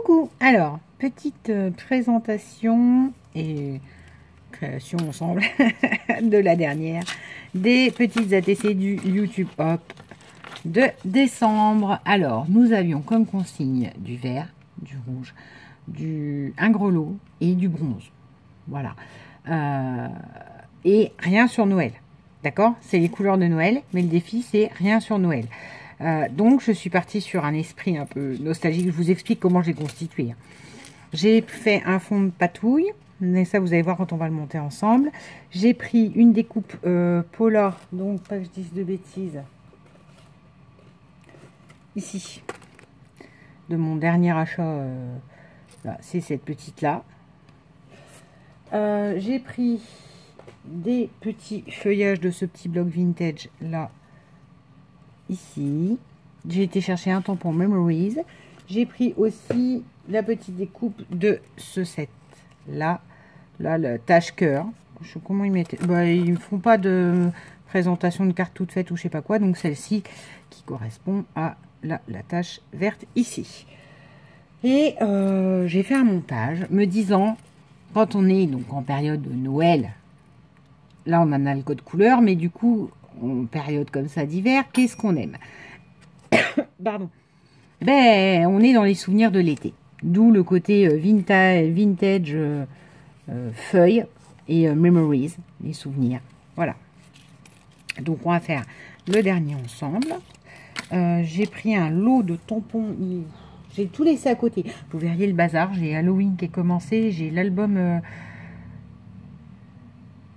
Coucou! Alors, petite présentation et création ensemble de la dernière des petites ATC du YouTube Hop de décembre. Alors, nous avions comme consigne du vert, du rouge, un grelot et du bronze. Voilà. Et rien sur Noël. D'accord? C'est les couleurs de Noël, mais le défi, c'est rien sur Noël. Donc, je suis partie sur un esprit un peu nostalgique. Je vous explique comment j'ai constitué. J'ai fait un fond de patouille. Mais ça, vous allez voir quand on va le monter ensemble. J'ai pris une découpe Polar. Donc, pas que je dise de bêtises. Ici. De mon dernier achat. C'est cette petite-là. J'ai pris des petits feuillages de ce petit bloc vintage là. Ici, j'ai été chercher un tampon Memories. J'ai pris aussi la petite découpe de ce set là, le tache cœur. Je sais comment ils mettent. Ils ne font pas de présentation de carte toute faite ou je sais pas quoi. Donc celle-ci qui correspond à la tache verte ici. Et j'ai fait un montage me disant, quand on est donc en période de Noël, là on en a le code couleur, mais du coup en période comme ça d'hiver, qu'est-ce qu'on aime? Pardon. On est dans les souvenirs de l'été. D'où le côté vintage feuilles et memories, les souvenirs. Voilà. Donc on va faire le dernier ensemble. J'ai pris un lot de tampons. J'ai tout laissé à côté. Vous verriez le bazar. J'ai Halloween qui est commencé. J'ai l'album...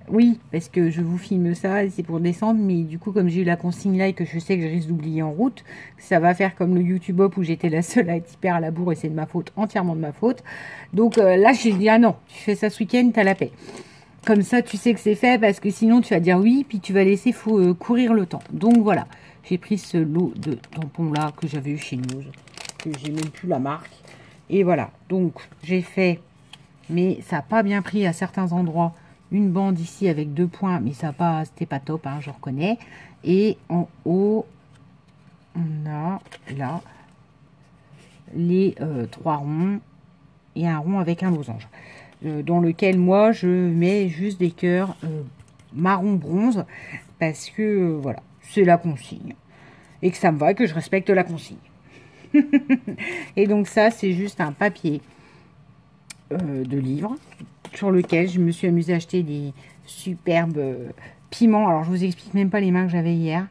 Oui, parce que je vous filme ça, c'est pour décembre, mais du coup, comme j'ai eu la consigne là et que je sais que je risque d'oublier en route, ça va faire comme le YouTube Hop où j'étais la seule à être hyper à la bourre et c'est de ma faute, entièrement de ma faute. Donc là, j'ai dit, ah non, tu fais ça ce week-end, t'as la paix. Comme ça, tu sais que c'est fait parce que sinon, tu vas dire oui, puis tu vas laisser courir le temps. Donc voilà, j'ai pris ce lot de tampons là que j'avais eu chez nous, que j'ai même plus la marque. Et voilà, donc j'ai fait, mais ça n'a pas bien pris à certains endroits. Une bande ici avec 2 points, mais ça pas, c'était pas top, hein, je reconnais. Et en haut, on a là les 3 ronds et un rond avec un losange. Dans lequel moi je mets juste des cœurs marron bronze parce que voilà, c'est la consigne. Et que ça me va, que je respecte la consigne. Et donc ça, c'est juste un papier de livre sur lequel je me suis amusée à acheter des superbes piments. Alors, je vous explique même pas les mains que j'avais hier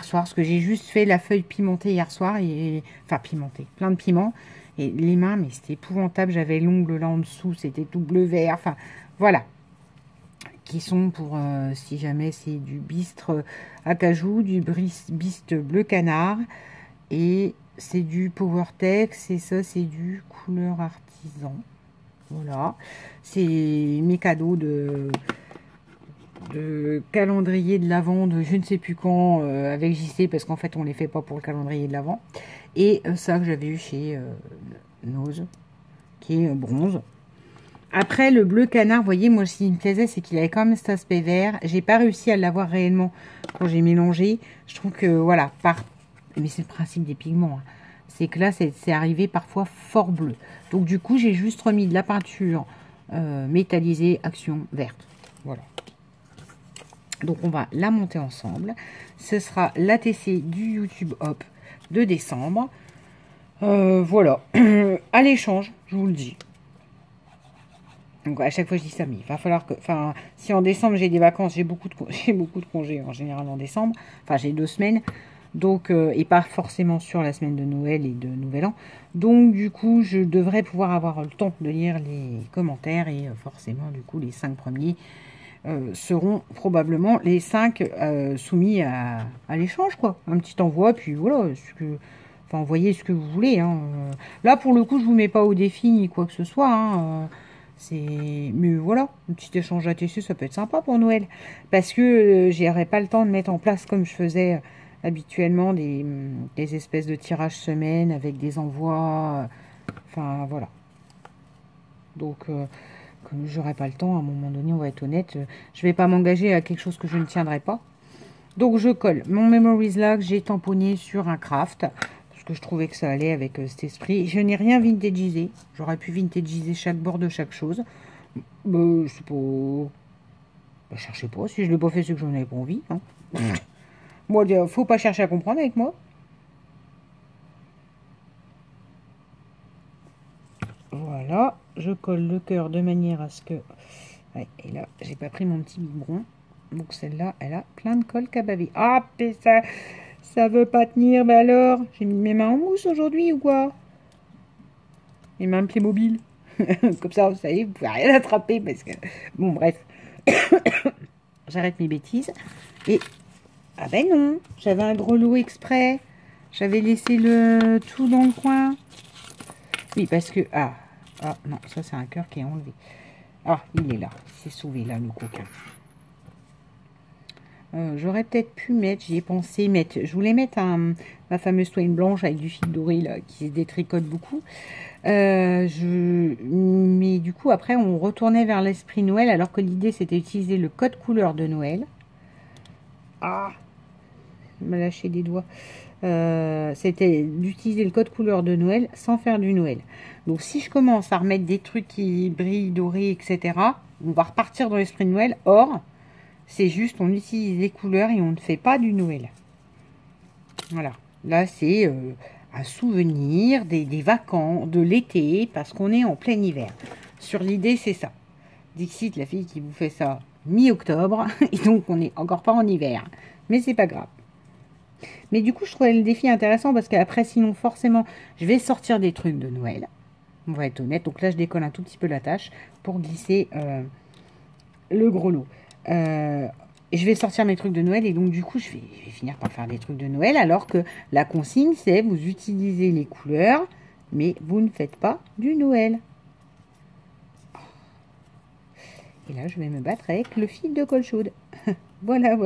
soir, parce que j'ai juste fait la feuille pimentée hier soir, enfin pimentée, plein de piments, et les mains, mais c'était épouvantable, j'avais l'ongle là en dessous, c'était tout bleu vert, enfin, voilà, qui sont pour, si jamais c'est du bistre acajou, du bistre bleu canard, et c'est du PowerTex, et ça c'est du couleur artisan. Voilà, c'est mes cadeaux de calendrier de l'Avent de je ne sais plus quand avec JC, parce qu'en fait on les fait pas pour le calendrier de l'Avent. Et ça que j'avais eu chez Nose, qui est bronze. Après le bleu canard, vous voyez, moi ce qui me plaisait, c'est qu'il avait quand même cet aspect vert. J'ai pas réussi à l'avoir réellement quand j'ai mélangé. Je trouve que voilà, mais c'est le principe des pigments, hein. C'est que là, c'est arrivé parfois fort bleu. Donc, du coup, j'ai juste remis de la peinture métallisée action verte. Voilà. Donc, on va la monter ensemble. Ce sera l'ATC du YouTube Hop de décembre. Voilà. À l'échange, je vous le dis. Donc, à chaque fois, je dis ça, mais il va falloir que... Enfin, si en décembre, j'ai des vacances, j'ai beaucoup de congés en général en décembre. Enfin, j'ai 2 semaines. Donc, et pas forcément sur la semaine de Noël et de Nouvel An. Donc, du coup, je devrais pouvoir avoir le temps de lire les commentaires. Et forcément, du coup, les 5 premiers seront probablement les 5 soumis à l'échange, quoi. Un petit envoi, puis voilà. Enfin, envoyez ce que vous voulez. Hein. Là, pour le coup, je vous mets pas au défi ni quoi que ce soit. Hein. Mais voilà, un petit échange ATC, ça peut être sympa pour Noël. Parce que j'aurais pas le temps de mettre en place comme je faisais... habituellement des espèces de tirages semaine avec des envois, enfin voilà. Donc comme j'aurai pas le temps, à un moment donné, on va être honnête, je vais pas m'engager à quelque chose que je ne tiendrai pas. Donc je colle mon Memories là que j'ai tamponné sur un craft, parce que je trouvais que ça allait avec cet esprit. Je n'ai rien vintagisé. J'aurais pu vintagiser chaque bord de chaque chose. Je sais pas... Bah, cherchez pas. Si je l'ai pas fait, c'est que j'en avais pas envie. Hein. Moi, faut pas chercher à comprendre avec moi. Voilà. Je colle le cœur de manière à ce que... Ouais, et là, j'ai pas pris mon petit biberon. Donc celle-là, elle a plein de colle cabavé. Ah, mais ça veut pas tenir. Mais alors, j'ai mis mes mains en mousse aujourd'hui ou quoi? Mes mains Playmobil. Comme ça, vous savez, vous pouvez rien attraper parce que... Bon, bref. J'arrête mes bêtises. Et... Ah ben non, j'avais un grelot exprès. J'avais laissé le tout dans le coin. Oui, parce que... Ah non, ça c'est un cœur qui est enlevé. Ah, il est là. Il s'est sauvé là, le coquin. J'aurais peut-être pu mettre, j'y ai pensé mettre, je voulais mettre ma fameuse toile blanche avec du fil doré là, qui se détricote beaucoup. Mais du coup, après, on retournait vers l'esprit Noël, alors que l'idée, c'était d'utiliser le code couleur de Noël. Ah, il m'a lâché des doigts. C'était d'utiliser le code couleur de Noël sans faire du Noël. Donc, si je commence à remettre des trucs qui brillent, dorés, etc., on va repartir dans l'esprit Noël. Or, c'est juste, on utilise les couleurs et on ne fait pas du Noël. Voilà. Là, c'est un souvenir des vacances, de l'été, parce qu'on est en plein hiver. Sur l'idée, c'est ça. Dixit, la fille qui vous fait ça mi-octobre, et donc on n'est encore pas en hiver. Mais c'est pas grave. Mais du coup, je trouvais le défi intéressant, parce qu'après, sinon, forcément, je vais sortir des trucs de Noël. On va être honnête. Donc là, je décolle un tout petit peu la tâche pour glisser le gros lot. Je vais sortir mes trucs de Noël et donc du coup je vais finir par faire des trucs de Noël, alors que la consigne c'est vous utilisez les couleurs mais vous ne faites pas du Noël. Et là je vais me battre avec le fil de colle chaude. Voilà,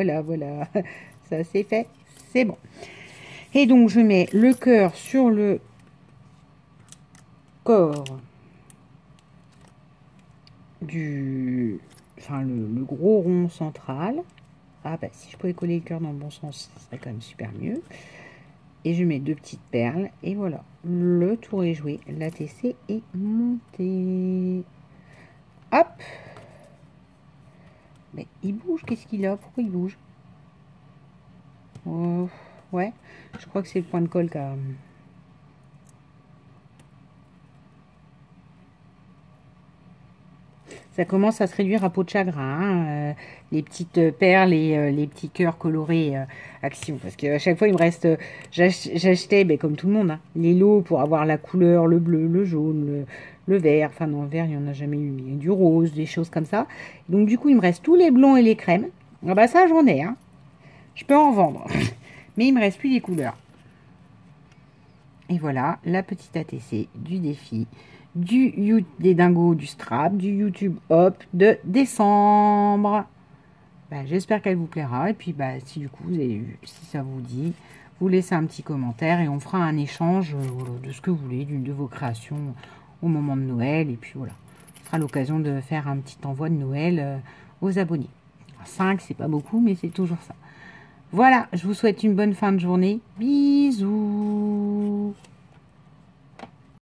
ça c'est fait, c'est bon. Et donc je mets le cœur sur le corps du... Enfin, le gros rond central. Ah bah si je pouvais coller le cœur dans le bon sens, ça serait quand même super mieux. Et je mets 2 petites perles. Et voilà, le tour est joué. La TC est montée. Hop. Mais il bouge, qu'est-ce qu'il a? Pourquoi il bouge? Ouais, je crois que c'est le point de colle qui a... Ça commence à se réduire à peau de chagrin, hein, les petites perles et les petits cœurs colorés Action. Parce qu'à chaque fois, il me reste... J'achetais, ben, comme tout le monde, hein, les lots pour avoir la couleur, le bleu, le jaune, le vert. Enfin non, le vert, il n'y en a jamais eu. Du rose, des choses comme ça. Donc du coup, il me reste tous les blancs et les crèmes. Ah bah ça, j'en ai. Hein. Je peux en vendre. Mais il me reste plus les couleurs. Et voilà, la petite ATC du défi. Des dingos du Scrap, du YouTube Hop de décembre. Bah, j'espère qu'elle vous plaira. Et puis, bah, si du coup, vous avez vu, si ça vous dit, vous laissez un petit commentaire et on fera un échange de ce que vous voulez, d'une de vos créations au moment de Noël. Et puis voilà, ce sera l'occasion de faire un petit envoi de Noël aux abonnés. 5, c'est pas beaucoup, mais c'est toujours ça. Voilà, je vous souhaite une bonne fin de journée. Bisous.